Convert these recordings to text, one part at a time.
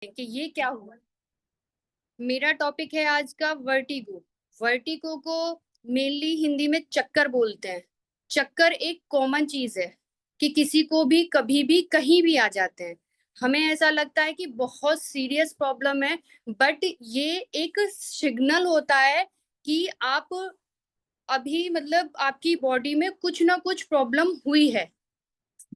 कि ये क्या हुआ। मेरा टॉपिक है आज का वर्टिगो। वर्टिगो को मेनली हिंदी में चक्कर बोलते हैं। चक्कर एक कॉमन चीज है कि किसी को भी कभी भी कहीं भी आ जाते हैं। हमें ऐसा लगता है कि बहुत सीरियस प्रॉब्लम है, बट ये एक सिग्नल होता है कि आप अभी मतलब आपकी बॉडी में कुछ ना कुछ प्रॉब्लम हुई है।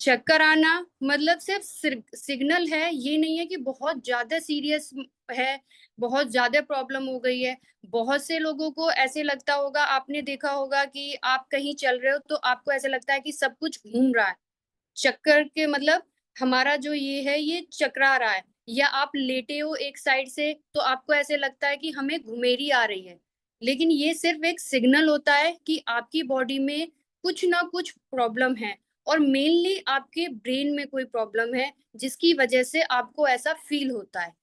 चक्कर आना मतलब सिर्फ सिग्नल है, ये नहीं है कि बहुत ज्यादा सीरियस है, बहुत ज्यादा प्रॉब्लम हो गई है। बहुत से लोगों को ऐसे लगता होगा, आपने देखा होगा कि आप कहीं चल रहे हो तो आपको ऐसा लगता है कि सब कुछ घूम रहा है। चक्कर के मतलब हमारा जो ये है ये चकरा रहा है। या आप लेटे हो एक साइड से तो आपको ऐसे लगता है कि हमें घुमेरी आ रही है। लेकिन ये सिर्फ एक सिग्नल होता है कि आपकी बॉडी में कुछ ना कुछ प्रॉब्लम है, और मेनली आपके ब्रेन में कोई प्रॉब्लम है जिसकी वजह से आपको ऐसा फील होता है।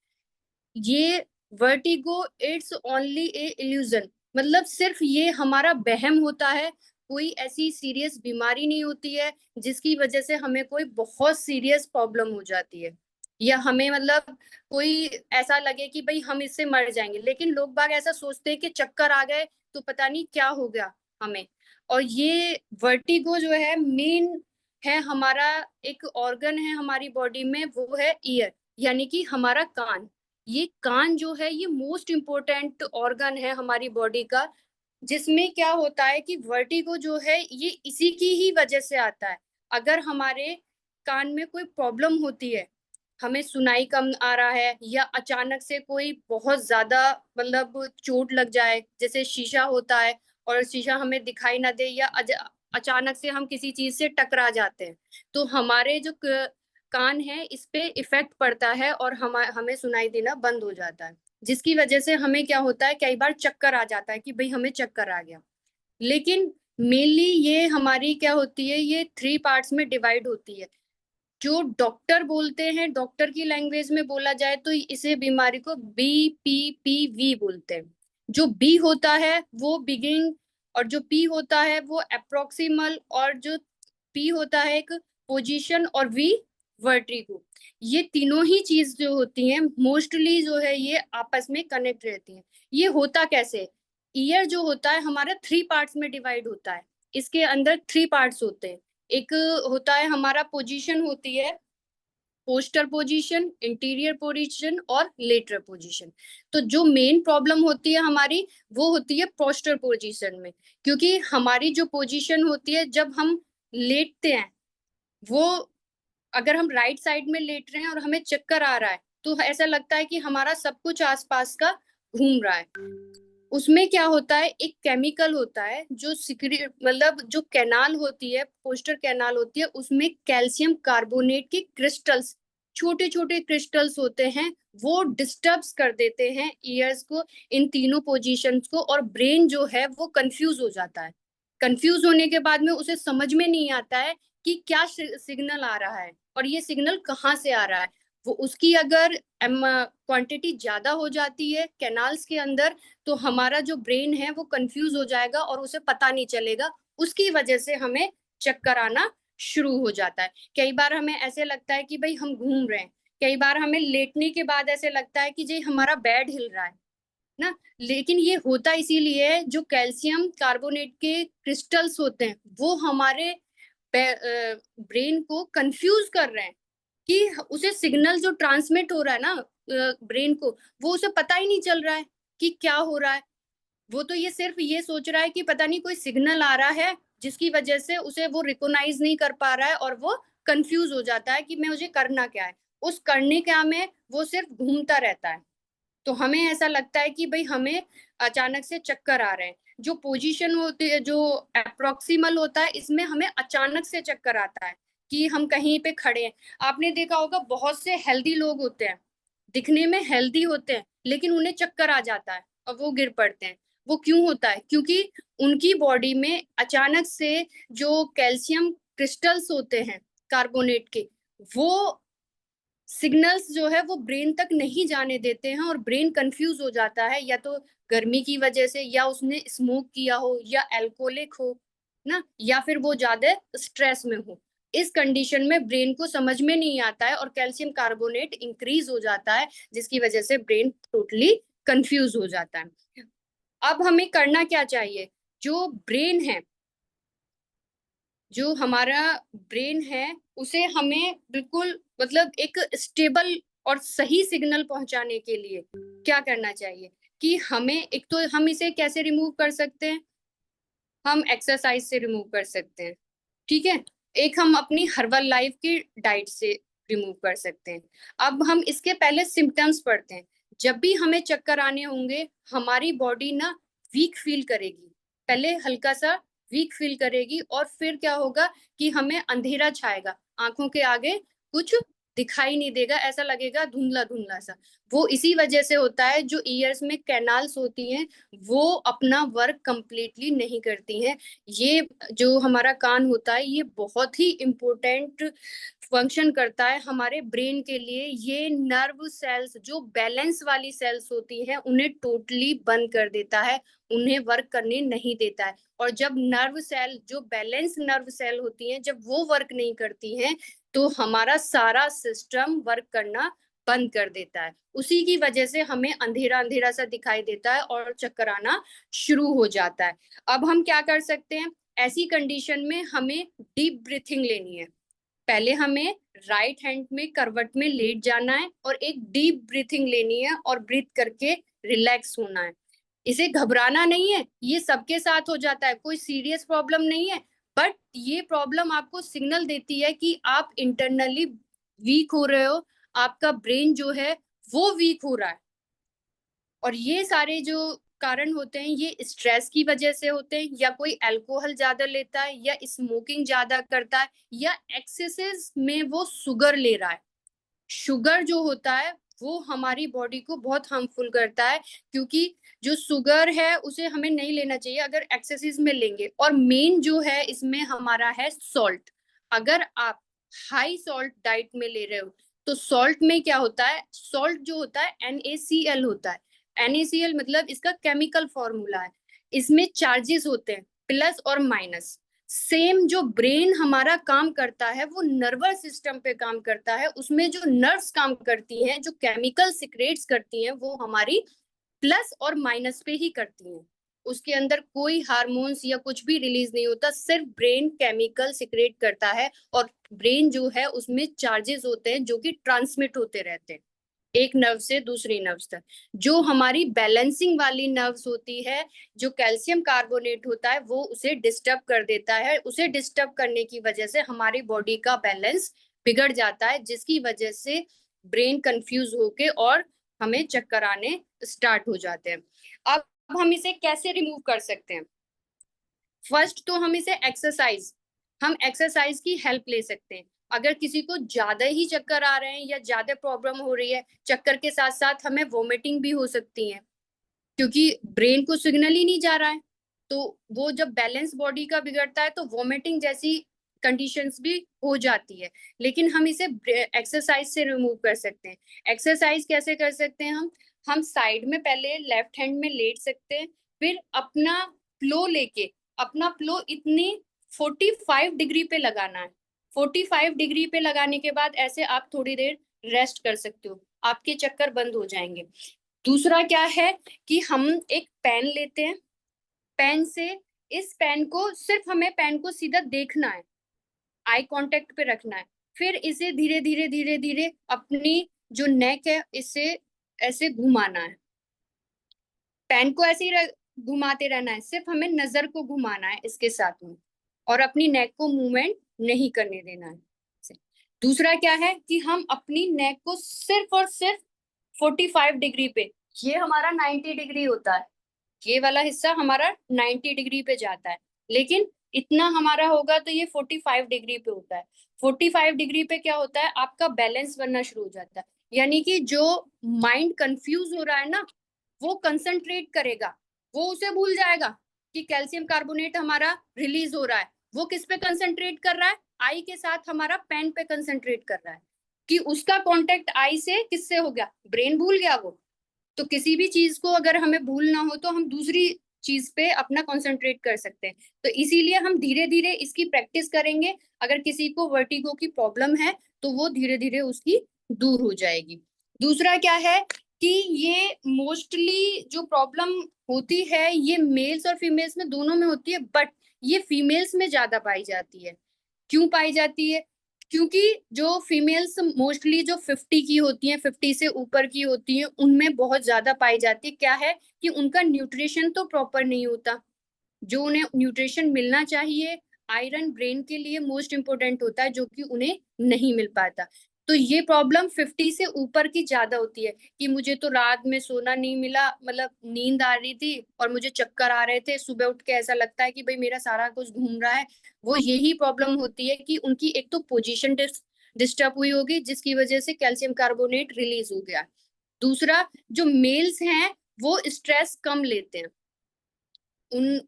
ये vertigo it's only A illusion, मतलब सिर्फ ये हमारा वहम होता है। कोई ऐसी सीरियस बीमारी नहीं होती है जिसकी वजह से हमें कोई बहुत सीरियस प्रॉब्लम हो जाती है, या हमें मतलब कोई ऐसा लगे कि भाई हम इससे मर जाएंगे। लेकिन लोग बाग ऐसा सोचते हैं कि चक्कर आ गए तो पता नहीं क्या हो गया हमें। और ये वर्टिगो जो है मेन है हमारा एक ऑर्गन है हमारी बॉडी में, वो है ईयर, यानी कि हमारा कान। ये कान जो है ये मोस्ट इम्पोर्टेंट ऑर्गन है हमारी बॉडी का, जिसमें क्या होता है कि वर्टिगो जो है ये इसी की ही वजह से आता है। अगर हमारे कान में कोई प्रॉब्लम होती है, हमें सुनाई कम आ रहा है, या अचानक से कोई बहुत ज्यादा मतलब चोट लग जाए, जैसे शीशा होता है और शीशा हमें दिखाई ना दे, या अचानक से हम किसी चीज से टकरा जाते हैं, तो हमारे जो कान है इस पे इफेक्ट पड़ता है और हमें सुनाई देना बंद हो जाता है। जिसकी वजह से हमें क्या होता है, कई बार चक्कर आ जाता है कि भाई हमें चक्कर आ गया। लेकिन मेनली ये हमारी क्या होती है, ये थ्री पार्ट्स में डिवाइड होती है। जो डॉक्टर बोलते हैं, डॉक्टर की लैंग्वेज में बोला जाए तो इसे बीमारी को BPPV बोलते हैं। जो बी होता है वो बिगिंग, और जो पी होता है वो अप्रोक्सीमल, और जो पी होता है एक पोजीशन, और वी वर्टिगो। ये तीनों ही चीज जो होती हैं मोस्टली जो है ये आपस में कनेक्ट रहती हैं। ये होता कैसे, ईयर जो होता है हमारा थ्री पार्ट्स में डिवाइड होता है। इसके अंदर थ्री पार्ट्स होते हैं। एक होता है हमारा पोजीशन होती है, पोस्टर पोजीशन, इंटीरियर पोजीशन और लेटरल पोजीशन। तो जो मेन प्रॉब्लम होती है हमारी वो होती है पोस्टर पोजीशन में, क्योंकि हमारी जो पोजीशन होती है जब हम लेटते हैं, वो अगर हम राइट साइड में लेट रहे हैं और हमें चक्कर आ रहा है तो ऐसा लगता है कि हमारा सब कुछ आसपास का घूम रहा है। उसमें क्या होता है, एक केमिकल होता है जो सिक्री मतलब जो कैनाल होती है, पोस्टर कैनाल होती है, उसमें कैल्शियम कार्बोनेट के क्रिस्टल्स, छोटे छोटे क्रिस्टल्स होते हैं, वो डिस्टर्ब्स कर देते हैं ईयर्स को, इन तीनों पोजीशंस को, और ब्रेन जो है वो कंफ्यूज हो जाता है। कंफ्यूज होने के बाद में उसे समझ में नहीं आता है कि क्या सिग्नल आ रहा है और ये सिग्नल कहाँ से आ रहा है। वो उसकी अगर क्वांटिटी ज्यादा हो जाती है कैनाल्स के अंदर, तो हमारा जो ब्रेन है वो कंफ्यूज हो जाएगा और उसे पता नहीं चलेगा। उसकी वजह से हमें चक्कर आना शुरू हो जाता है। कई बार हमें ऐसे लगता है कि भाई हम घूम रहे हैं। कई बार हमें लेटने के बाद ऐसे लगता है कि जी हमारा बेड हिल रहा है ना। लेकिन ये होता इसीलिए है, जो कैल्शियम कार्बोनेट के क्रिस्टल्स होते हैं वो हमारे ब्रेन को कंफ्यूज कर रहे हैं, कि उसे सिग्नल जो ट्रांसमिट हो रहा है ना ब्रेन को, वो उसे पता ही नहीं चल रहा है कि क्या हो रहा है। वो तो ये सिर्फ ये सोच रहा है कि पता नहीं कोई सिग्नल आ रहा है, जिसकी वजह से उसे वो रिकॉग्नाइज नहीं कर पा रहा है, और वो कंफ्यूज हो जाता है कि मैं मुझे करना क्या है। उस करने क्या में वो सिर्फ घूमता रहता है। तो हमें ऐसा लगता है कि भाई हमें अचानक से चक्कर आ रहे हैं। जो पोजीशन होती है, जो अप्रोक्सीमल होता है, इसमें हमें अचानक से चक्कर आता है कि हम कहीं पे खड़े हैं। आपने देखा होगा बहुत से हेल्दी लोग होते हैं, दिखने में हेल्दी होते हैं, लेकिन उन्हें चक्कर आ जाता है और वो गिर पड़ते हैं। वो क्यों होता है, क्योंकि उनकी बॉडी में अचानक से जो कैल्शियम क्रिस्टल्स होते हैं कार्बोनेट के, वो सिग्नल्स जो है वो ब्रेन तक नहीं जाने देते हैं, और ब्रेन कंफ्यूज हो जाता है, या तो गर्मी की वजह से, या उसने स्मोक किया हो, या अल्कोहलिक हो ना, या फिर वो ज्यादा स्ट्रेस में हो। इस कंडीशन में ब्रेन को समझ में नहीं आता है और कैल्शियम कार्बोनेट इंक्रीज हो जाता है, जिसकी वजह से ब्रेन टोटली कंफ्यूज हो जाता है। अब हमें करना क्या चाहिए? जो ब्रेन है, जो हमारा ब्रेन है, उसे हमें बिल्कुल मतलब एक स्टेबल और सही सिग्नल पहुंचाने के लिए क्या करना चाहिए कि हमें एक तो हम इसे कैसे रिमूव कर सकते हैं? हम एक्सरसाइज से रिमूव कर सकते हैं, ठीक है। एक हम अपनी हर्बल लाइफ की डाइट से रिमूव कर सकते हैं। अब हम इसके पहले सिम्टम्स पढ़ते हैं। जब भी हमें चक्कर आने होंगे, हमारी बॉडी ना वीक फील करेगी, पहले हल्का सा वीक फील करेगी, और फिर क्या होगा कि हमें अंधेरा छाएगा, आंखों के आगे कुछ दिखाई नहीं देगा, ऐसा लगेगा धुंधला धुंधला सा। वो इसी वजह से होता है, जो ईयर्स में कैनाल्स होती हैं वो अपना वर्क कंप्लीटली नहीं करती हैं। ये जो हमारा कान होता है, ये बहुत ही इम्पोर्टेंट फंक्शन करता है हमारे ब्रेन के लिए। ये नर्व सेल्स, जो बैलेंस वाली सेल्स होती हैं, उन्हें टोटली बंद कर देता है, उन्हें वर्क करने नहीं देता है। और जब नर्व सेल, जो बैलेंस नर्व सेल होती हैं, जब वो वर्क नहीं करती हैं, तो हमारा सारा सिस्टम वर्क करना बंद कर देता है। उसी की वजह से हमें अंधेरा अंधेरा सा दिखाई देता है और चक्कर आना शुरू हो जाता है। अब हम क्या कर सकते हैं? ऐसी कंडीशन में हमें डीप ब्रीथिंग लेनी है। पहले हमें राइट हैंड में करवट में लेट जाना है और एक डीप ब्रीथिंग लेनी है और ब्रीथ करके रिलैक्स होना है। इसे घबराना नहीं है, ये सबके साथ हो जाता है, कोई सीरियस प्रॉब्लम नहीं है। बट ये प्रॉब्लम आपको सिग्नल देती है कि आप इंटरनली वीक हो रहे हो, आपका ब्रेन जो है वो वीक हो रहा है। और ये सारे जो कारण होते हैं, ये स्ट्रेस की वजह से होते हैं, या कोई अल्कोहल ज्यादा लेता है, या स्मोकिंग ज्यादा करता है, या एक्सेसेस में वो शुगर ले रहा है। शुगर जो होता है वो हमारी बॉडी को बहुत हार्मफुल करता है, क्योंकि जो शुगर है उसे हमें नहीं लेना चाहिए अगर एक्सेसिस में लेंगे। और मेन जो है इसमें हमारा है सॉल्ट। अगर आप हाई सॉल्ट डाइट में ले रहे हो, तो सॉल्ट में क्या होता है? सॉल्ट जो होता है NaCl होता है। NaCl मतलब इसका केमिकल फॉर्मूला है। इसमें चार्जेस होते हैं, प्लस और माइनस। सेम जो ब्रेन हमारा काम करता है वो नर्वस सिस्टम पे काम करता है, उसमें जो नर्व्स काम करती हैं, जो केमिकल सिक्रेट्स करती हैं, वो हमारी प्लस और माइनस पे ही करती हैं। उसके अंदर कोई हार्मोन्स या कुछ भी रिलीज नहीं होता, सिर्फ ब्रेन केमिकल सिक्रेट करता है। और ब्रेन जो है उसमें चार्जेस होते हैं जो कि ट्रांसमिट होते रहते हैं एक नर्व से दूसरी नर्व तक। जो हमारी बैलेंसिंग वाली नर्व्स होती है, जो कैल्शियम कार्बोनेट होता है, वो उसे डिस्टर्ब कर देता है। उसे डिस्टर्ब करने की वजह से हमारी बॉडी का बैलेंस बिगड़ जाता है, जिसकी वजह से ब्रेन कंफ्यूज होके और हमें चक्कर आने स्टार्ट हो जाते हैं। अब हम इसे कैसे रिमूव कर सकते हैं? फर्स्ट तो हम एक्सरसाइज की हेल्प ले सकते हैं। अगर किसी को ज्यादा ही चक्कर आ रहे हैं या ज्यादा प्रॉब्लम हो रही है, चक्कर के साथ साथ हमें वोमिटिंग भी हो सकती है, क्योंकि ब्रेन को सिग्नल ही नहीं जा रहा है। तो वो जब बैलेंस बॉडी का बिगड़ता है तो वोमिटिंग जैसी कंडीशंस भी हो जाती है। लेकिन हम इसे एक्सरसाइज से रिमूव कर सकते हैं। एक्सरसाइज कैसे कर सकते हैं? हम साइड में पहले लेफ्ट हैंड में लेट सकते हैं, फिर अपना फ्लो लेके, अपना फ्लो इतनी 45 डिग्री पे लगाना है। 45 डिग्री पे लगाने के बाद ऐसे आप थोड़ी देर रेस्ट कर सकते हो, आपके चक्कर बंद हो जाएंगे। दूसरा क्या है कि हम एक पेन लेते हैं, पेन से इस पेन को, सिर्फ हमें पेन को सीधा देखना है, आई कांटेक्ट पे रखना है। फिर इसे धीरे धीरे धीरे धीरे अपनी जो नेक है इसे ऐसे घुमाना है। पेन को ऐसे ही घुमाते रहना है, सिर्फ हमें नजर को घुमाना है इसके साथ में, और अपनी नेक को मूवमेंट नहीं करने देना है। दूसरा क्या है कि हम अपनी नेक को सिर्फ और सिर्फ 45 डिग्री पे, ये हमारा 90 डिग्री होता है, ये वाला हिस्सा हमारा 90 डिग्री पे जाता है, लेकिन इतना हमारा होगा तो ये 45 डिग्री पे होता है। 45 डिग्री पे क्या होता है? आपका बैलेंस बनना शुरू हो जाता है। यानी कि जो माइंड कंफ्यूज हो रहा है ना, वो कंसंट्रेट करेगा, वो उसे भूल जाएगा कि कैल्शियम कार्बोनेट हमारा रिलीज हो रहा है। वो किस पे कंसंट्रेट कर रहा है? आई के साथ हमारा पेन पे कंसंट्रेट कर रहा है, कि उसका कांटेक्ट आई से किससे हो गया? ब्रेन भूल गया वो। तो किसी भी चीज को अगर हमें भूलना हो तो हम दूसरी चीज पे अपना कंसंट्रेट कर सकते हैं। तो इसीलिए हम धीरे धीरे इसकी प्रैक्टिस करेंगे। अगर किसी को वर्टिगो की प्रॉब्लम है तो वो धीरे धीरे उसकी दूर हो जाएगी। दूसरा क्या है कि ये मोस्टली जो प्रॉब्लम होती है ये मेल्स और फीमेल्स में दोनों में होती है, बट ये फीमेल्स में ज्यादा पाई जाती है। क्यों पाई जाती है? क्योंकि जो फीमेल्स मोस्टली जो 50 की होती हैं, 50 से ऊपर की होती हैं, उनमें बहुत ज्यादा पाई जाती है। क्या है कि उनका न्यूट्रिशन तो प्रॉपर नहीं होता, जो उन्हें न्यूट्रिशन मिलना चाहिए। आयरन ब्रेन के लिए मोस्ट इम्पोर्टेंट होता है, जो कि उन्हें नहीं मिल पाता। तो ये प्रॉब्लम 50 से ऊपर की ज्यादा होती है कि मुझे तो रात में सोना नहीं मिला, मतलब नींद आ रही थी और मुझे चक्कर आ रहे थे, सुबह उठ के ऐसा लगता है कि भाई मेरा सारा कुछ घूम रहा है। वो यही प्रॉब्लम होती है कि उनकी एक तो पोजीशन डिस्टर्ब हुई होगी, जिसकी वजह से कैल्शियम कार्बोनेट रिलीज हो गया। दूसरा, जो मेल्स हैं वो स्ट्रेस कम लेते हैं,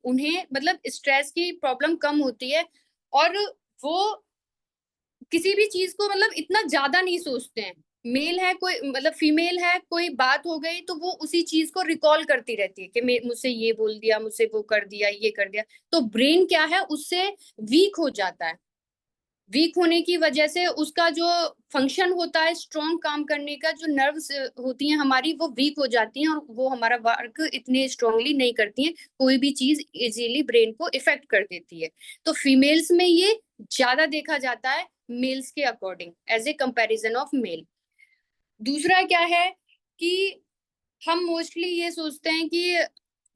उन्हें मतलब स्ट्रेस की प्रॉब्लम कम होती है, और वो किसी भी चीज को मतलब इतना ज्यादा नहीं सोचते हैं। मेल है कोई, मतलब फीमेल है, कोई बात हो गई तो वो उसी चीज को रिकॉल करती रहती है कि मुझसे ये बोल दिया, मुझसे वो कर दिया, ये कर दिया। तो ब्रेन क्या है, उससे वीक हो जाता है। वीक होने की वजह से उसका जो फंक्शन होता है स्ट्रॉन्ग काम करने का, जो नर्व्स होती हैं हमारी वो वीक हो जाती हैं, और वो हमारा वर्क इतने स्ट्रांगली नहीं करती हैं। कोई भी चीज इजीली ब्रेन को इफेक्ट कर देती है। तो फीमेल्स में ये ज्यादा देखा जाता है मेल्स के according, as a comparison of male. दूसरा क्या है कि हम मोस्टली ये सोचते हैं कि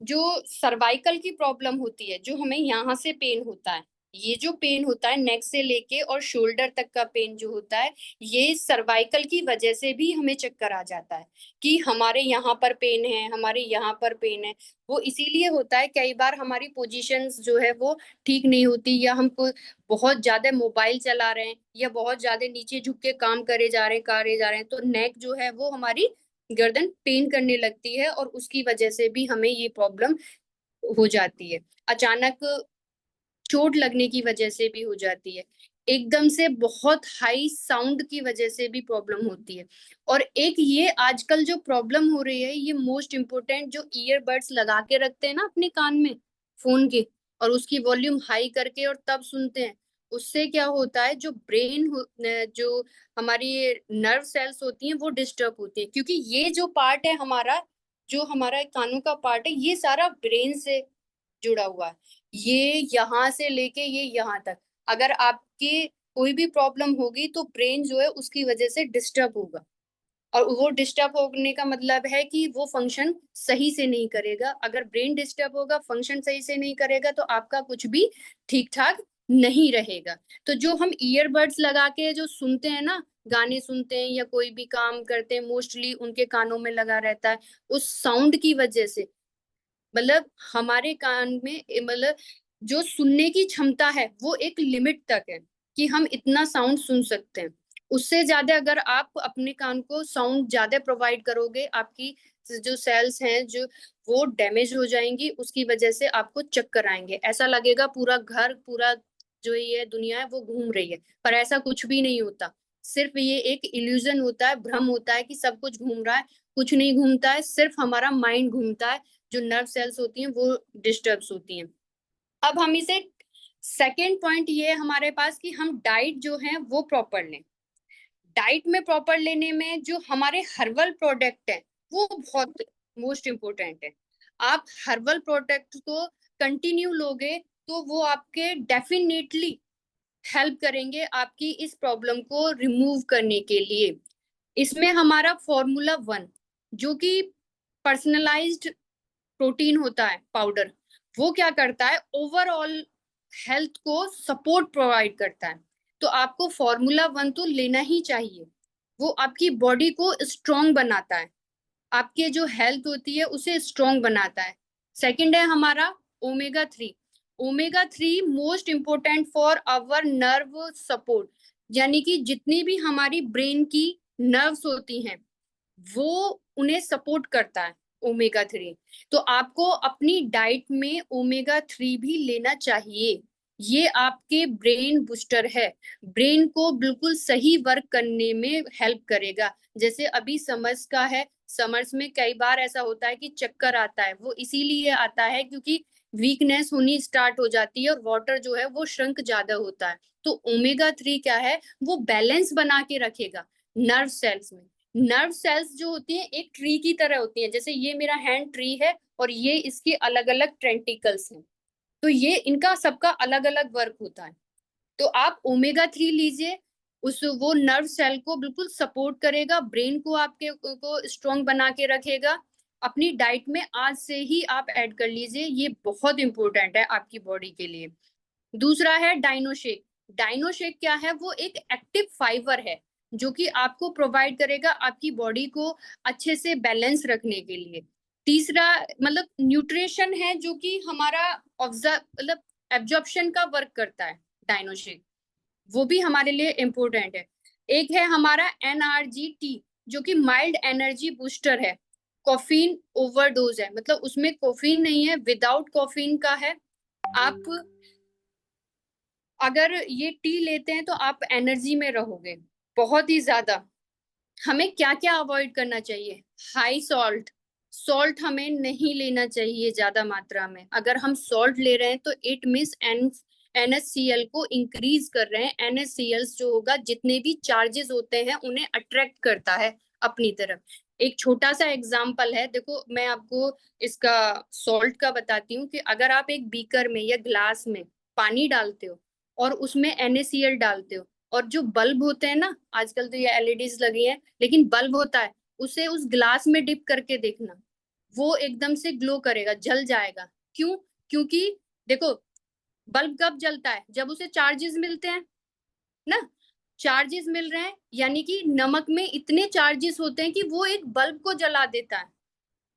जो सर्वाइकल की प्रॉब्लम होती है, जो हमें यहाँ से पेन होता है, ये जो पेन होता है नेक से लेके और शोल्डर तक का पेन जो होता है, ये सर्वाइकल की वजह से भी हमें चक्कर आ जाता है कि हमारे यहाँ पर पेन है, हमारे यहाँ पर पेन है। वो इसीलिए होता है, कई बार हमारी पोजीशंस जो है वो ठीक नहीं होती, या हमको बहुत ज्यादा मोबाइल चला रहे हैं, या बहुत ज्यादा नीचे झुक के काम करे जा रहे हैं, तो नेक जो है वो हमारी गर्दन पेन करने लगती है, और उसकी वजह से भी हमें ये प्रॉब्लम हो जाती है। अचानक चोट लगने की वजह से भी हो जाती है। एकदम से बहुत हाई साउंड की वजह से भी प्रॉब्लम होती है। और एक ये आजकल जो प्रॉब्लम हो रही है, ये मोस्ट इम्पोर्टेंट, जो ईयरबड्स लगा के रखते हैं ना अपने कान में फोन के, और उसकी वॉल्यूम हाई करके और तब सुनते हैं, उससे क्या होता है, जो जो हमारी नर्व सेल्स होती हैं वो डिस्टर्ब होती है। क्योंकि ये जो पार्ट है हमारा, जो हमारा कानों का पार्ट है, ये सारा ब्रेन से जुड़ा हुआ है। ये यहाँ से लेके ये यहाँ तक, अगर आपकी कोई भी प्रॉब्लम होगी तो ब्रेन जो है उसकी वजह से डिस्टर्ब होगा। और वो डिस्टर्ब होने का मतलब है कि वो फंक्शन सही से नहीं करेगा। अगर ब्रेन डिस्टर्ब होगा, फंक्शन सही से नहीं करेगा, तो आपका कुछ भी ठीक ठाक नहीं रहेगा। तो जो हम ईयरबड्स लगा के जो सुनते हैं ना, गाने सुनते हैं या कोई भी काम करते हैं, मोस्टली उनके कानों में लगा रहता है, उस साउंड की वजह से, मतलब हमारे कान में मतलब जो सुनने की क्षमता है वो एक लिमिट तक है कि हम इतना साउंड सुन सकते हैं। उससे ज्यादा अगर आप अपने कान को साउंड ज्यादा प्रोवाइड करोगे, आपकी जो सेल्स हैं जो वो डैमेज हो जाएंगी, उसकी वजह से आपको चक्कर आएंगे। ऐसा लगेगा पूरा घर, पूरा जो ये दुनिया है वो घूम रही है, पर ऐसा कुछ भी नहीं होता। सिर्फ ये एक इल्यूजन होता है, भ्रम होता है कि सब कुछ घूम रहा है। कुछ नहीं घूमता है, सिर्फ हमारा माइंड घूमता है। जो नर्व सेल्स होती हैं वो डिस्टर्ब होती हैं। अब हम इसे, सेकेंड पॉइंट ये है हमारे पास कि हम डाइट जो है वो प्रॉपर लें। डाइट में प्रॉपर लेने में जो हमारे हर्बल प्रोडक्ट है वो बहुत मोस्ट इम्पोर्टेंट है। आप हर्बल प्रोडक्ट को कंटिन्यू लोगे तो वो आपके डेफिनेटली हेल्प करेंगे आपकी इस प्रॉब्लम को रिमूव करने के लिए। इसमें हमारा फॉर्मूला 1, जो कि पर्सनलाइज्ड प्रोटीन होता है पाउडर, वो क्या करता है, ओवरऑल हेल्थ को सपोर्ट प्रोवाइड करता है। तो आपको फॉर्मूला 1 तो लेना ही चाहिए। वो आपकी बॉडी को स्ट्रॉन्ग बनाता है, आपके जो हेल्थ होती है उसे स्ट्रॉन्ग बनाता है। सेकंड है हमारा omega 3। Omega 3 most important for our nerve support, यानी कि जितनी भी हमारी ब्रेन की नर्व्स होती हैं वो उन्हें सपोर्ट करता है ओमेगा 3। तो आपको अपनी डाइट में ओमेगा 3 भी लेना चाहिए। ये आपके ब्रेन बूस्टर है, ब्रेन को बिल्कुल सही वर्क करने में हेल्प करेगा। जैसे अभी समझ का है, समर्स में कई बार ऐसा होता है कि चक्कर आता है, वो इसीलिए आता है क्योंकि वीकनेस होनी स्टार्ट हो जाती है और वाटर जो है वो श्रंक ज्यादा होता है। तो ओमेगा 3 क्या है, वो बैलेंस बना के रखेगा नर्व सेल्स में। नर्व सेल्स जो होती हैं एक ट्री की तरह होती हैं, जैसे ये मेरा हैंड ट्री है और ये इसके अलग अलग टेंटिकल्स हैं, तो ये इनका सबका अलग अलग वर्क होता है। तो आप ओमेगा 3 लीजिए, उस वो नर्व सेल को बिल्कुल सपोर्ट करेगा, ब्रेन को आपके को स्ट्रांग बना के रखेगा। अपनी डाइट में आज से ही आप ऐड कर लीजिए, ये बहुत इंपॉर्टेंट है आपकी बॉडी के लिए। दूसरा है डाइनोशेक। डाइनोशेक क्या है, वो एक एक्टिव फाइबर है जो कि आपको प्रोवाइड करेगा आपकी बॉडी को अच्छे से बैलेंस रखने के लिए। तीसरा मतलब न्यूट्रिशन है जो कि हमारा ऑब्जर्व मतलब एब्जॉर्प्शन का वर्क करता है डाइनोशेक, वो भी हमारे लिए इम्पोर्टेंट है। एक है हमारा NRGT जो कि माइल्ड एनर्जी बूस्टर है। कॉफीन ओवरडोज है, मतलब उसमें कॉफीन नहीं है, विदाउट कॉफीन का है। आप अगर ये टी लेते हैं तो आप एनर्जी में रहोगे बहुत ही ज्यादा। हमें क्या क्या अवॉइड करना चाहिए, हाई सॉल्ट। सॉल्ट हमें नहीं लेना चाहिए ज्यादा मात्रा में। अगर हम सॉल्ट ले रहे हैं तो इट मीन्स NaCl को इंक्रीज कर रहे हैं। NaCl जो होगा, जितने भी चार्जेस होते हैं उन्हें अट्रैक्ट करता है अपनी तरफ। एक छोटा सा एग्जाम्पल है, देखो मैं आपको इसका सॉल्ट का बताती हूँ कि अगर आप एक बीकर में या ग्लास में पानी डालते हो और उसमें NaCl डालते हो, और जो बल्ब होते हैं ना, आजकल तो ये एलईडीज लगी है, लेकिन बल्ब होता है, उसे उस ग्लास में डिप करके देखना, वो एकदम से ग्लो करेगा, जल जाएगा। क्यों? क्योंकि देखो, बल्ब कब जलता है, जब उसे चार्जेस मिलते हैं ना। चार्जेस मिल रहे हैं यानी कि नमक में इतने चार्जेस होते हैं कि वो एक बल्ब को जला देता है।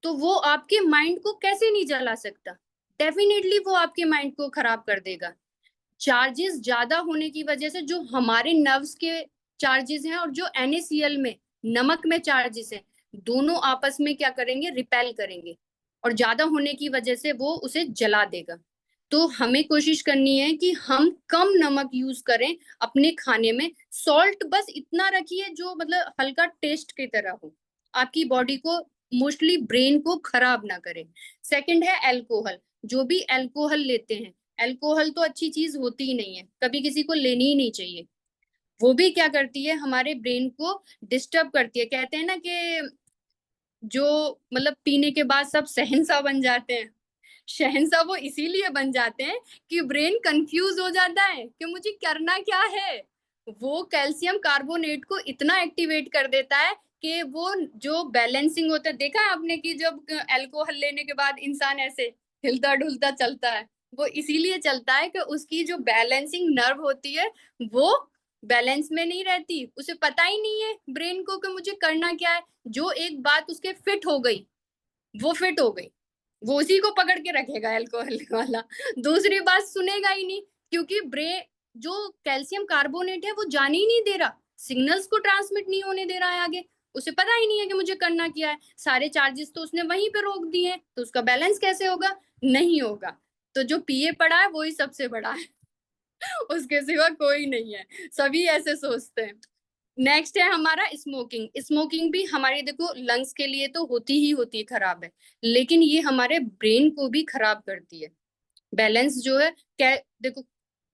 तो वो आपके माइंड को कैसे नहीं जला सकता, डेफिनेटली वो आपके माइंड को खराब कर देगा। चार्जेस ज्यादा होने की वजह से जो हमारे नर्व्स के चार्जेस हैं और जो NaCl में नमक में चार्जेस हैं, दोनों आपस में क्या करेंगे, रिपेल करेंगे, और ज्यादा होने की वजह से वो उसे जला देगा। तो हमें कोशिश करनी है कि हम कम नमक यूज करें अपने खाने में। सॉल्ट बस इतना रखिए जो मतलब हल्का टेस्ट की तरह हो, आपकी बॉडी को मोस्टली ब्रेन को खराब ना करे। सेकंड है अल्कोहल। जो भी अल्कोहल लेते हैं, अल्कोहल तो अच्छी चीज होती ही नहीं है, कभी किसी को लेनी ही नहीं चाहिए। वो भी क्या करती है, हमारे ब्रेन को डिस्टर्ब करती है। कहते हैं ना कि जो मतलब पीने के बाद सब शहंशाह बन जाते हैं, शहंशाह वो इसीलिए बन जाते हैं कि ब्रेन कंफ्यूज हो जाता है कि मुझे करना क्या है। वो कैल्शियम कार्बोनेट को इतना एक्टिवेट कर देता है कि वो जो बैलेंसिंग होता है, देखा है आपने कि जब अल्कोहल लेने के बाद इंसान ऐसे हिलता डुलता चलता है, वो इसीलिए चलता है कि उसकी जो बैलेंसिंग नर्व होती है वो बैलेंस में नहीं रहती, उसे पता ही नहीं है ब्रेन को कि मुझे करना क्या है। जो एक बात उसके फिट हो गई, वो फिट हो गई, वो उसी को पकड़ के रखेगा अल्कोहल वाला, दूसरी बात सुनेगा ही नहीं। क्योंकि ब्रेन जो कैल्शियम कार्बोनेट है वो जाने ही नहीं दे रहा, सिग्नल्स को ट्रांसमिट नहीं होने दे रहा है आगे। उसे पता ही नहीं है कि मुझे करना क्या है, सारे चार्जेस तो उसने वहीं पे रोक दिए हैं, तो उसका बैलेंस कैसे होगा, नहीं होगा। तो जो पिए पड़ा है वही सबसे बड़ा है उसके सिवा कोई नहीं है, सभी ऐसे सोचते हैं। नेक्स्ट है हमारा स्मोकिंग। स्मोकिंग भी हमारी देखो लंग्स के लिए तो होती ही होती है खराब है, लेकिन ये हमारे ब्रेन को भी खराब करती है। बैलेंस जो है क्या, देखो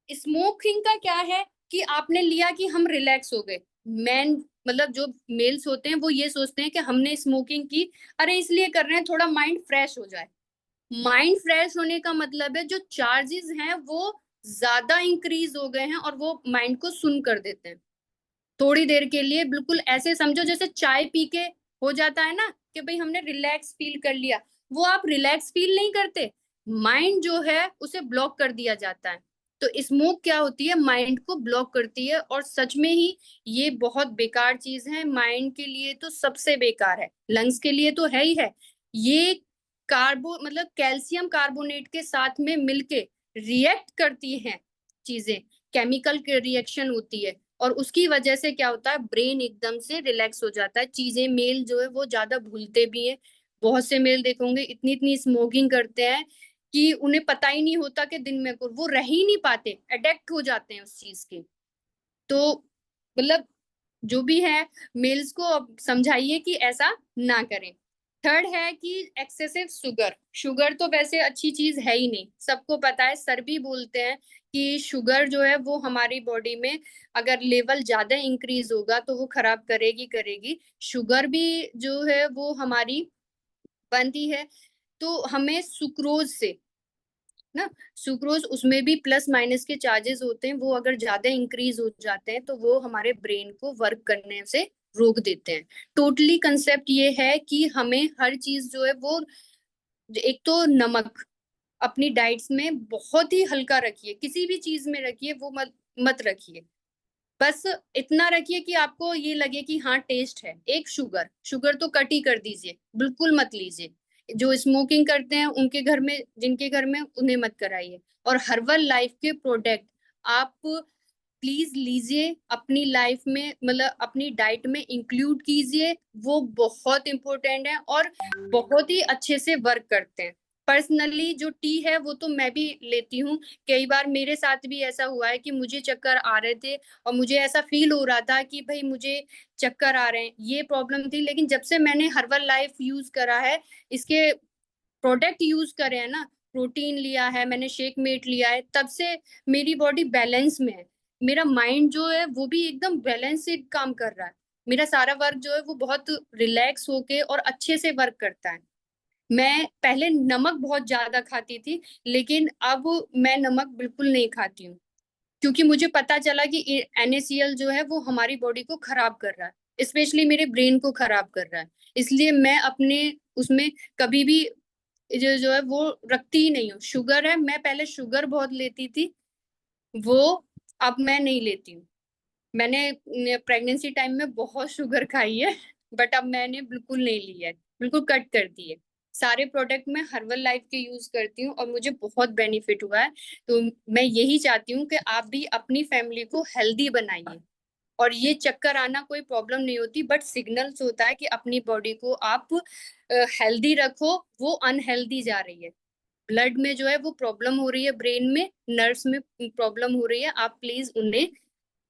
स्मोकिंग का क्या है कि आपने लिया कि हम रिलैक्स हो गए। मैन मतलब जो मेल्स होते हैं वो ये सोचते हैं कि हमने स्मोकिंग की, अरे इसलिए कर रहे हैं थोड़ा माइंड फ्रेश हो जाए। माइंड फ्रेश होने का मतलब है जो चार्जेस हैं वो ज्यादा इंक्रीज हो गए हैं और वो माइंड को सुन कर देते हैं। थोड़ी देर के लिए बिल्कुल ऐसे समझो जैसे चाय पी के हो जाता है ना कि भाई हमने रिलैक्स फील कर लिया, वो आप रिलैक्स फील नहीं करते, माइंड जो है उसे ब्लॉक कर दिया जाता है। तो स्मोक क्या होती है, माइंड को ब्लॉक करती है, और सच में ही ये बहुत बेकार चीज है। माइंड के लिए तो सबसे बेकार है, लंग्स के लिए तो है ही है। ये कार्बो मतलब कैल्शियम कार्बोनेट के साथ में मिलके रिएक्ट करती हैं चीजें, केमिकल रिएक्शन होती है, और उसकी वजह से क्या होता है, ब्रेन एकदम से रिलैक्स हो जाता है। चीजें मेल जो है वो ज्यादा भूलते भी हैं। बहुत से मेल देखोगे इतनी इतनी स्मोकिंग करते हैं कि उन्हें पता ही नहीं होता कि दिन में वो रह ही नहीं पाते, अडेक्ट हो जाते हैं उस चीज के। तो मतलब जो भी है मेल्स को अब समझाइए कि ऐसा ना करें। थर्ड है कि एक्सेसिव शुगर। शुगर तो वैसे अच्छी चीज है ही नहीं, सबको पता है, सर भी बोलते हैं कि शुगर जो है वो हमारी बॉडी में अगर लेवल ज्यादा इंक्रीज होगा तो वो खराब करेगी करेगी। शुगर भी जो है वो हमारी बनती है तो हमें सुक्रोज से ना, सुक्रोज उसमें भी प्लस माइनस के चार्जेस होते हैं, वो अगर ज्यादा इंक्रीज हो जाते हैं तो वो हमारे ब्रेन को वर्क करने से रोक देते हैं। टोटली कंसेप्ट ये है कि हमें हर चीज जो है वो, एक तो नमक अपनी डाइट्स में बहुत ही हल्का रखिए, किसी भी चीज में रखिए वो मत मत रखिए। बस इतना रखिए कि आपको ये लगे कि हाँ टेस्ट है। एक शुगर, शुगर तो कट ही कर दीजिए, बिल्कुल मत लीजिए। जो स्मोकिंग करते हैं उनके घर में, जिनके घर में, उन्हें मत कराइए। और हर्बल लाइफ के प्रोडक्ट आप प्लीज लीजिए, अपनी लाइफ में मतलब अपनी डाइट में इंक्लूड कीजिए, वो बहुत इंपॉर्टेंट है और बहुत ही अच्छे से वर्क करते हैं। पर्सनली जो टी है वो तो मैं भी लेती हूँ। कई बार मेरे साथ भी ऐसा हुआ है कि मुझे चक्कर आ रहे थे और मुझे ऐसा फील हो रहा था कि भाई मुझे चक्कर आ रहे हैं, ये प्रॉब्लम थी। लेकिन जब से मैंने हर्बल लाइफ यूज करा है, इसके प्रोडक्ट यूज करे हैं ना, प्रोटीन लिया है मैंने, शेक मेट लिया है, तब से मेरी बॉडी बैलेंस में है। मेरा माइंड जो है वो भी एकदम बैलेंस से काम कर रहा है। मेरा सारा वर्क जो है वो बहुत रिलैक्स होके और अच्छे से वर्क करता है। मैं पहले नमक बहुत ज्यादा खाती थी, लेकिन अब मैं नमक बिल्कुल नहीं खाती हूँ, क्योंकि मुझे पता चला कि NaCl जो है वो हमारी बॉडी को खराब कर रहा है, स्पेशली मेरे ब्रेन को खराब कर रहा है। इसलिए मैं अपने उसमें कभी भी जो जो है वो रखती ही नहीं हूँ। शुगर है, मैं पहले शुगर बहुत लेती थी, वो अब मैं नहीं लेती हूँ। मैंने प्रेगनेंसी टाइम में बहुत शुगर खाई है, बट अब मैंने बिल्कुल नहीं लिया है, बिल्कुल कट कर दी है। सारे प्रोडक्ट मैं हर्बल लाइफ के यूज करती हूँ और मुझे बहुत बेनिफिट हुआ है। तो मैं यही चाहती हूँ कि आप भी अपनी फैमिली को हेल्दी बनाइए। और ये चक्कर आना कोई प्रॉब्लम नहीं होती, बट सिग्नल्स होता है कि अपनी बॉडी को आप हेल्दी रखो, वो अनहेल्दी जा रही है। ब्लड में जो है वो प्रॉब्लम हो रही है, ब्रेन में, नर्व्स में प्रॉब्लम हो रही है। आप प्लीज उन्हें,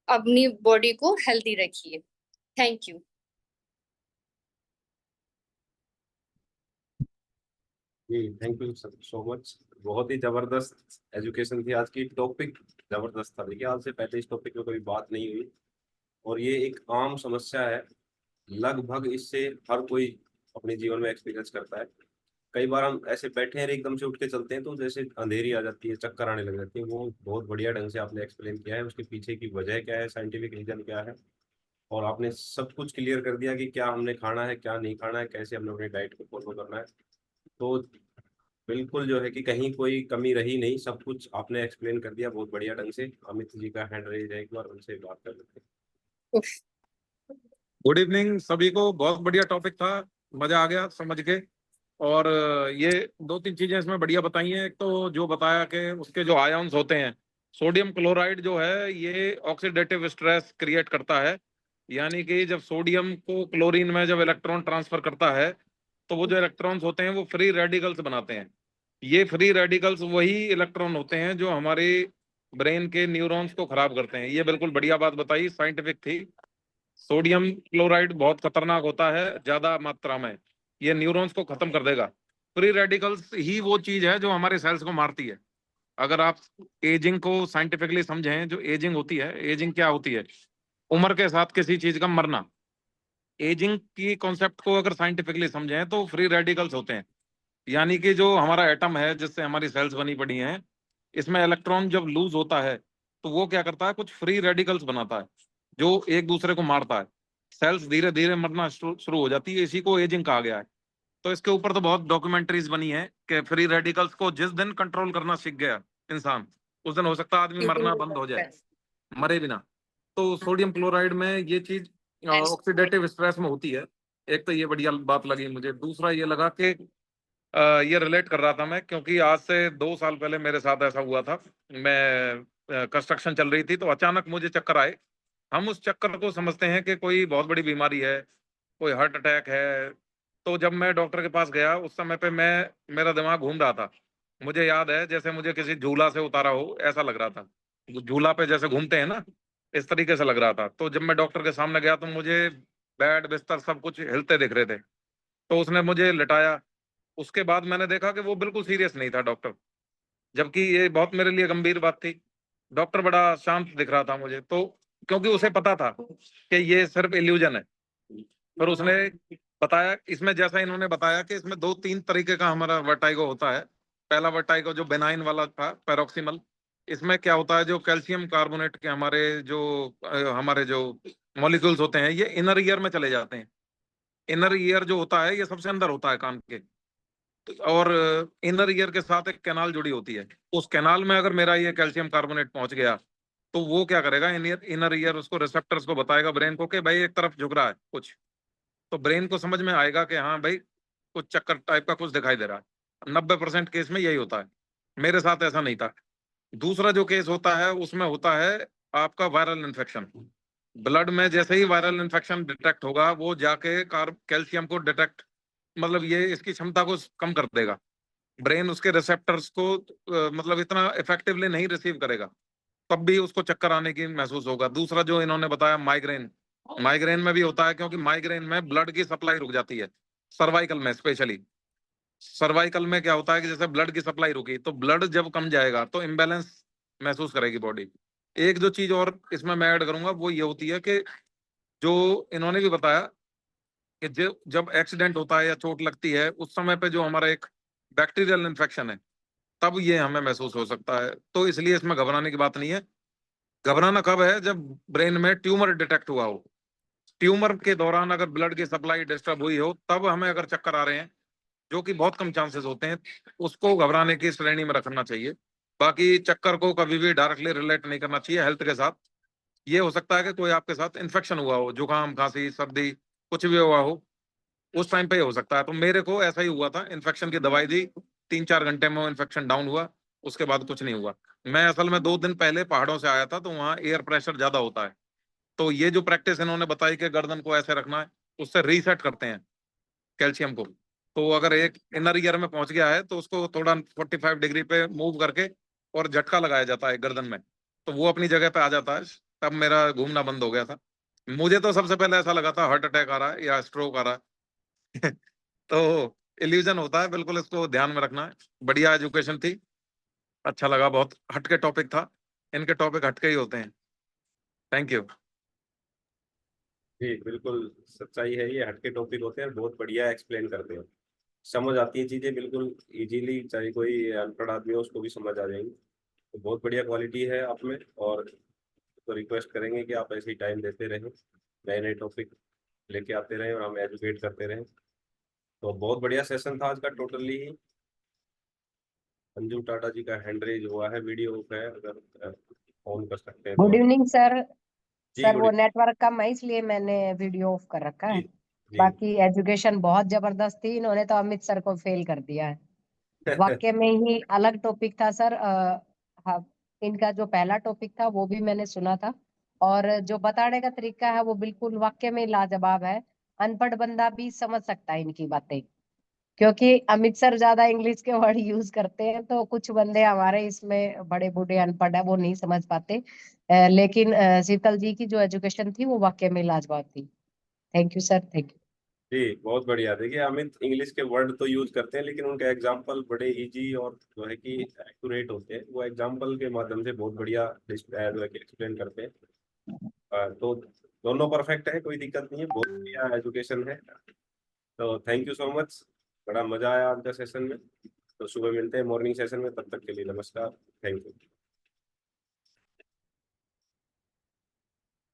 अपनी बॉडी को हेल्दी रखिए। Thank you. जी थैंक यू सो मच। बहुत ही जबरदस्त एजुकेशन थी आज की। टॉपिक जबरदस्त था, देखिए आज से पहले इस टॉपिक में कोई बात नहीं हुई और ये एक आम समस्या है। लगभग इससे हर कोई अपने जीवन में एक्सपीरियंस करता है। कई बार हम ऐसे बैठे हैं एकदम से उठ के चलते हैं तो जैसे अंधेरी आ जाती है, चक्कर आने लग जाती है। वो बहुत बढ़िया ढंग से आपने एक्सप्लेन किया है, उसके पीछे की वजह क्या है, साइंटिफिक रीजन क्या है, और आपने सब कुछ क्लियर कर दिया कि क्या हमने खाना है क्या नहीं खाना है, कैसे हमने अपनी डाइट को फॉलो करना है। तो बिल्कुल जो है कि कहीं कोई कमी रही नहीं, सब कुछ आपने एक्सप्लेन कर दिया बहुत बढ़िया ढंग से। अमित जी का हैंड रेज है, एक बार उनसे बात कर लेते गुड इवनिंग सभी को। बहुत बढ़िया टॉपिक था, मजा आ गया समझ के। और ये दो तीन चीजें इसमें बढ़िया बताई हैं। एक तो जो बताया कि उसके जो आयन्स होते हैं, सोडियम क्लोराइड जो है ये ऑक्सीडेटिव स्ट्रेस क्रिएट करता है। यानी कि जब सोडियम को क्लोरीन में जब इलेक्ट्रॉन ट्रांसफर करता है तो वो जो इलेक्ट्रॉन्स होते हैं वो फ्री रेडिकल्स बनाते हैं। ये फ्री रेडिकल्स वही इलेक्ट्रॉन होते हैं जो हमारे ब्रेन के न्यूरॉन्स को खराब करते हैं। ये बिल्कुल बढ़िया बात बताई, साइंटिफिक थी। सोडियम क्लोराइड बहुत खतरनाक होता है ज्यादा मात्रा में, ये न्यूरॉन्स को खत्म कर देगा। फ्री रेडिकल्स ही वो चीज है जो हमारे सेल्स को मारती है। अगर आप एजिंग को साइंटिफिकली समझें, जो एजिंग होती है, एजिंग क्या होती है? उम्र के साथ किसी चीज का मरना। एजिंग की कॉन्सेप्ट को अगर साइंटिफिकली समझें तो फ्री रेडिकल्स होते हैं। यानी कि जो हमारा एटम है जिससे हमारी सेल्स बनी पड़ी हैं, इसमें इलेक्ट्रॉन जब लूज होता है तो वो क्या करता है, कुछ फ्री रेडिकल्स बनाता है जो एक दूसरे को मारता है। सेल्स धीरे धीरे मरना शुरू हो जाती है, इसी को एजिंग कहा गया है। तो इसके ऊपर तो बहुत डॉक्यूमेंट्रीज बनी है कि फ्री रेडिकल्स को जिस दिन कंट्रोल करना सीख गया इंसान, उस दिन हो सकता है आदमी मरना बंद हो जाए, मरे बिना। तो सोडियम क्लोराइड में ये चीज ऑक्सीडेटिव स्ट्रेस में होती है। एक तो ये बढ़िया बात लगी मुझे। दूसरा ये लगा कि ये रिलेट कर रहा था मैं, क्योंकि आज से 2 साल पहले मेरे साथ ऐसा हुआ था। मैं कंस्ट्रक्शन चल रही थी तो अचानक मुझे चक्कर आए। हम उस चक्कर को समझते हैं कि कोई बहुत बड़ी बीमारी है, कोई हार्ट अटैक है। तो जब मैं डॉक्टर के पास गया उस समय पे मेरा दिमाग घूम रहा था। मुझे याद है जैसे मुझे किसी झूला से उतारा हो ऐसा लग रहा था। झूला पे जैसे घूमते हैं ना, इस तरीके से लग रहा था। तो जब मैं डॉक्टर के सामने गया तो मुझे बेड बिस्तर सब कुछ हिलते दिख रहे थे। तो उसने मुझे लिटाया। उसके बाद मैंने देखा कि वो बिल्कुल सीरियस नहीं था डॉक्टर, जबकि ये बहुत मेरे लिए गंभीर बात थी। डॉक्टर बड़ा शांत दिख रहा था मुझे, तो क्योंकि उसे पता था कि ये सिर्फ इल्यूजन है। फिर उसने बताया, इसमें जैसा इन्होंने बताया कि इसमें 2-3 तरीके का हमारा वर्टाइगो होता है। पहला वर्टाइगो जो बेनाइन वाला था, पैरोक्सिमल, इसमें क्या होता है, जो कैल्शियम कार्बोनेट के हमारे जो मॉलिक्यूल्स होते हैं, ये इनर ईयर में चले जाते हैं। इनर ईयर जो होता है, ये सबसे अंदर होता है कान के। और इनर ईयर के साथ एक कैनाल जुड़ी होती है। उस कैनाल में अगर मेरा ये कैल्शियम कार्बोनेट पहुंच गया, तो वो क्या करेगा, इनर ईयर उसको रिसेप्टर्स को बताएगा, ब्रेन को, कि भाई एक तरफ झुक रहा है कुछ। तो ब्रेन को समझ में आएगा कि हाँ भाई, कुछ चक्कर टाइप का कुछ दिखाई दे रहा है। 90% केस में यही होता है। मेरे साथ ऐसा नहीं था। दूसरा जो केस होता है, उसमें होता है आपका वायरल इन्फेक्शन। ब्लड में जैसे ही वायरल इन्फेक्शन डिटेक्ट होगा, वो जाके कैल्शियम को डिटेक्ट, मतलब ये इसकी क्षमता को कम कर देगा। ब्रेन उसके रिसेप्टर्स को मतलब इतना इफेक्टिवली नहीं रिसीव करेगा, तब भी उसको चक्कर आने की महसूस होगा। दूसरा जो इन्होंने बताया, माइग्रेन। माइग्रेन में भी होता है, क्योंकि माइग्रेन में ब्लड की सप्लाई रुक जाती है, सर्वाइकल में स्पेशली। सर्वाइकल में क्या होता है कि जैसे ब्लड की सप्लाई रुकी, तो ब्लड जब कम जाएगा तो इम्बैलेंस महसूस करेगी बॉडी। एक जो चीज और इसमें मैं ऐड करूंगा, वो ये होती है कि जो इन्होंने भी बताया कि जब एक्सीडेंट होता है या चोट लगती है, उस समय पे जो हमारा एक बैक्टीरियल इन्फेक्शन है, तब ये हमें महसूस हो सकता है। तो इसलिए इसमें घबराने की बात नहीं है। घबराना कब है, जब ब्रेन में ट्यूमर डिटेक्ट हुआ हो। ट्यूमर के दौरान अगर ब्लड की सप्लाई डिस्टर्ब हुई हो, तब हमें अगर चक्कर आ रहे हैं, जो कि बहुत कम चांसेस होते हैं, उसको घबराने की श्रेणी में रखना चाहिए। बाकी चक्कर को कभी भी डायरेक्टली रिलेट नहीं करना चाहिए हेल्थ के साथ। ये हो सकता है कि कोई आपके साथ इन्फेक्शन हुआ हो, जुकाम खांसी सर्दी कुछ भी हुआ हो, उस टाइम पे ही हो सकता है। तो मेरे को ऐसा ही हुआ था, इन्फेक्शन की दवाई दी, 3-4 घंटे में वो इन्फेक्शन डाउन हुआ, उसके बाद कुछ नहीं हुआ। मैं असल में 2 दिन पहले पहाड़ों से आया था, तो वहाँ एयर प्रेशर ज्यादा होता है। तो ये जो प्रैक्टिस इन्होंने बताई कि गर्दन को ऐसे रखना है, उससे रीसेट करते हैं कैल्शियम को। तो अगर एक इनर ईयर में पहुंच गया है, तो उसको थोड़ा 45 डिग्री पे मूव करके और झटका लगाया जाता है गर्दन में, तो वो अपनी जगह पे आ जाता है। तब मेरा घूमना बंद हो गया था। मुझे तो सबसे पहले ऐसा लगा था हार्ट अटैक आ रहा है या स्ट्रोक आ रहा है। तो इल्यूजन होता है, बिल्कुल इसको ध्यान में रखना है। बढ़िया एजुकेशन थी, अच्छा लगा, बहुत हटके टॉपिक था। इनके टॉपिक हटके ही होते हैं। Thank you. जी बिल्कुल सच्चाई है, ये हटके टॉपिक होते हैं, बहुत बढ़िया एक्सप्लेन करते हैं, समझ आती है चीजें बिल्कुल इजीली, चाहे कोई अनपढ़ आदमी हो उसको भी समझ आ जाएंगी। तो बहुत बढ़िया क्वालिटी है आप में। और तो रिक्वेस्ट करेंगे कि आप ऐसे ही टाइम देते रहें, नए नए टॉपिक लेके आते रहें और हमें एजुकेट करते रहें। तो बहुत बढ़िया सेशन था आज का टोटली ही। अंजू टाटा जी का हैंड रेज हुआ है, वीडियो है, अगर ऑन कर सकते हैं तो गुड आप। Evening sir. जी सर गुड। वो नेटवर्क कम है इसलिए मैंने वीडियो ऑफ कर रखा जी है। जी। बाकी एजुकेशन बहुत जबरदस्त थी, इन्होंने तो अमित सर को फेल कर दिया है। वाक्य में ही अलग टॉपिक था सर। हाँ, इनका जो पहला टॉपिक था वो भी मैंने सुना था, और जो बताने का तरीका है वो बिल्कुल वाक्य में लाजवाब है। अनपढ़ बंदा भी समझ सकता है इनकी बातें, क्योंकि अमित सर ज्यादा इंग्लिश के वर्ड यूज करते हैं, तो कुछ बंदे हमारे इसमें बड़े बूढ़े अनपढ़ है, वो नहीं समझ पाते। लेकिन शीतल जी की जो एजुकेशन थी वो वाकई में लाजवाब थी। Thank you sir, thank you. जी बहुत बढ़िया। देखिए अमित इंग्लिश के वर्ड तो यूज करते हैं, लेकिन उनके एग्जाम्पल बड़े इजी और जो है कि एक्यूरेट होते हैं। वो एग्जाम्पल के माध्यम से बहुत बढ़िया जो है कि एक्सप्लेन करते हैं। तो दोनों परफेक्ट है, कोई दिक्कत नहीं है, बहुत बढ़िया एजुकेशन है। तो थैंक यू सो मच, बड़ा मजा आया आज का सेशन में। तो सुबह मिलते हैं मॉर्निंग सेशन में, तब तक के लिए नमस्कार, थैंक यू।